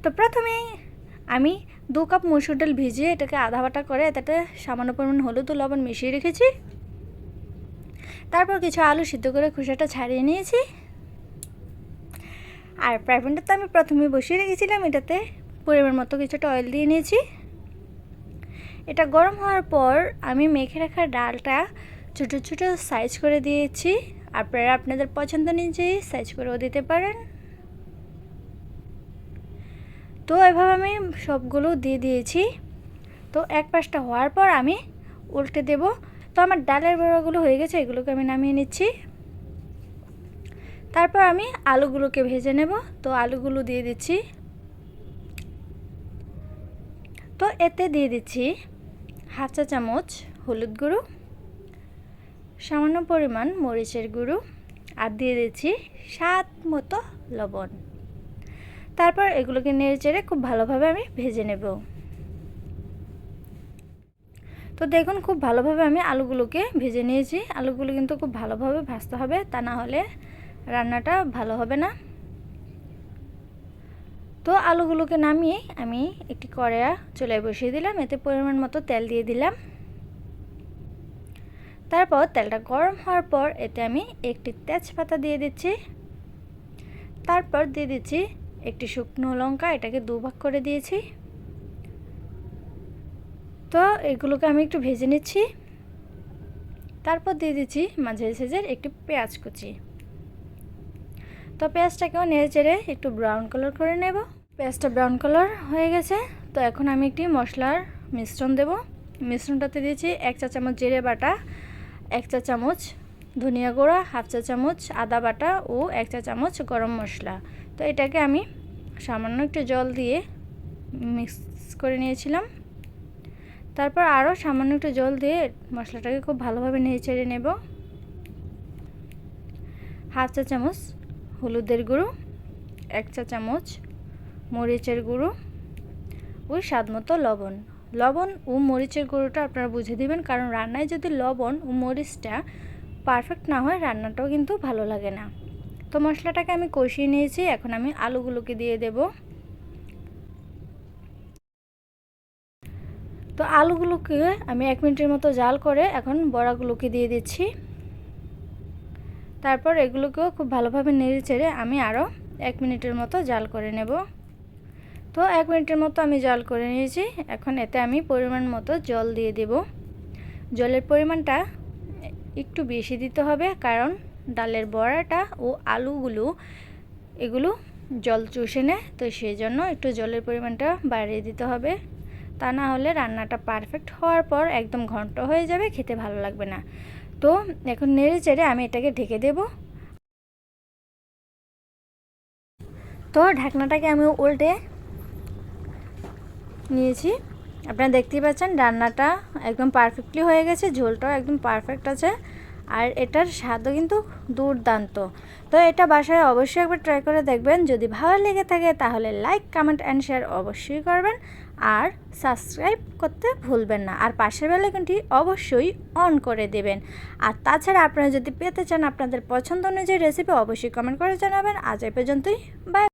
তো প্রথমেই আমি 2 কাপ মসুর ডাল ভিজিয়ে এটাকে আধা বাটা করে এটাতে সামান্য পরিমাণ হলুদ ও লবণ মিশিয়ে রেখেছি। তারপর কিছু আলু সিদ্ধ করে খোসাটা ছাড়িয়ে নিয়েছি। আর ফ্রাই প্যানটা তো আমি প্রথমেই বসিয়ে রেখেছিলাম, এটাতে পরিমাণ মতো কিছুটা অয়েল দিয়ে নিয়েছি। এটা গরম হওয়ার পর আমি মেখে রাখা ডালটা ছোটো ছোটো সাইজ করে দিয়েছি। আপনারা আপনাদের পছন্দ অনুযায়ী সাইজ করেও দিতে পারেন। তো এভাবে আমি সবগুলো দিয়ে দিয়েছি। তো এক পাশটা হওয়ার পর আমি উল্টে দেব। তো আমার ডালের বড়াগুলো হয়ে গেছে, এগুলোকে আমি নামিয়ে নিচ্ছি। তারপর আমি আলুগুলোকে ভেজে নেব। তো আলুগুলো দিয়ে দিচ্ছি। তো এতে দিয়ে দিচ্ছি হাফ চা চামচ হলুদ গুঁড়ো, সামান্য পরিমাণ মরিচের গুঁড়ো, আর দিয়ে দিচ্ছি স্বাদ মতো লবণ। তারপর এগুলোকে নেড়েচেড়ে খুব ভালোভাবে আমি ভেজে নেব। তো দেখুন খুব ভালোভাবে আমি আলুগুলোকে ভেজে নিয়েছি। আলুগুলো কিন্তু খুব ভালোভাবে ভাজতে হবে, তা না হলে রান্নাটা ভালো হবে না। তো আলুগুলোকে নামিয়ে আমি একটি কড়াই চুলায় বসিয়ে দিলাম। এতে পরিমাণ মতো তেল দিয়ে দিলাম। তারপর তেলটা গরম হওয়ার পর এতে আমি একটি তেজপাতা দিয়ে দিচ্ছি। তারপর দিয়ে দিচ্ছি একটি শুকনো লঙ্কা, এটাকে 2 ভাগ করে দিয়েছি। তো এগুলোকে আমি একটু ভেজে নিচ্ছি। তারপর দিয়ে দিচ্ছি মাঝারি সাইজের একটি পেঁয়াজ কুচি। তো পেঁয়াজটাকেও নেড়েচেড়ে একটু ব্রাউন কালার করে নেব। পেঁয়াজটা ব্রাউন কালার হয়ে গেছে। তো এখন আমি একটি মশলার মিশ্রণ দেব। মিশ্রণটাতে দিয়েছি 1 চা চামচ জিরে বাটা, 1 চা চামচ ধনিয়া গুঁড়া, হাফ চা চামচ আদা বাটা ও 1 চা চামচ গরম মশলা। তো এটাকে আমি সামান্য একটু জল দিয়ে মিক্স করে নিয়েছিলাম। তারপর আরও সামান্য একটু জল দিয়ে মশলাটাকে খুব ভালোভাবে নেড়েচেড়ে নেব। হাফ চা চামচ হলুদের গুঁড়ো, 1 চা চামচ মরিচের গুঁড়ো ও স্বাদমতো লবণ। লবণ ও মরিচের গুঁড়োটা আপনারা বুঝে দিবেন, কারণ রান্নায় যদি লবণ ও মরিচটা পারফেক্ট না হয় রান্নাটাও কিন্তু ভালো লাগে না। তো মশলাটাকে আমি কষিয়ে নিয়েছি। এখন আমি আলুগুলোকে দিয়ে দেব। তো আলুগুলোকে আমি 1 মিনিটের মতো জাল করে এখন বড়াগুলোকে দিয়ে দিচ্ছি। তারপর এগুলোকেও খুব ভালোভাবে নেড়েচেড়ে আমি আরও 1 মিনিটের মতো জাল করে নেব। তো 1 মিনিটের মতো আমি জাল করে নিয়েছি। এখন এতে আমি পরিমাণ মতো জল দিয়ে দেব। জলের পরিমাণটা একটু বেশি দিতে হবে, কারণ ডালের বড়াটা ও আলুগুলো এগুলো জল চুষে নেয়। তো সেই জন্য একটু জলের পরিমাণটা বাড়িয়ে দিতে হবে, তা না হলে রান্নাটা পারফেক্ট হওয়ার পর একদম ঘন্ট হয়ে যাবে, খেতে ভালো লাগবে না। তো এখন নেড়ে চেড়ে আমি এটাকে ঢেকে দেব। তো ঢাকনাটাকে আমি উল্টে নিয়েছি। আপনারা দেখতেই পাচ্ছেন রান্নাটা একদম পারফেক্টলি হয়ে গেছে, ঝোলটাও একদম পারফেক্ট আছে, আর এটার স্বাদও কিন্তু দুর্দান্ত। তো এটা বাসায় অবশ্যই একবার ট্রাই করে দেখবেন। যদি ভালো লেগে থাকে তাহলে লাইক, কমেন্ট অ্যান্ড শেয়ার অবশ্যই করবেন, আর সাবস্ক্রাইব করতে ভুলবেন না, আর পাশের বেল আইকনটি অবশ্যই অন করে দেবেন। আর তাছাড়া আপনারা যদি পেতে চান আপনাদের পছন্দ অনুযায়ী রেসিপি অবশ্যই কমেন্ট করে জানাবেন। আজ এই পর্যন্তই, বাই।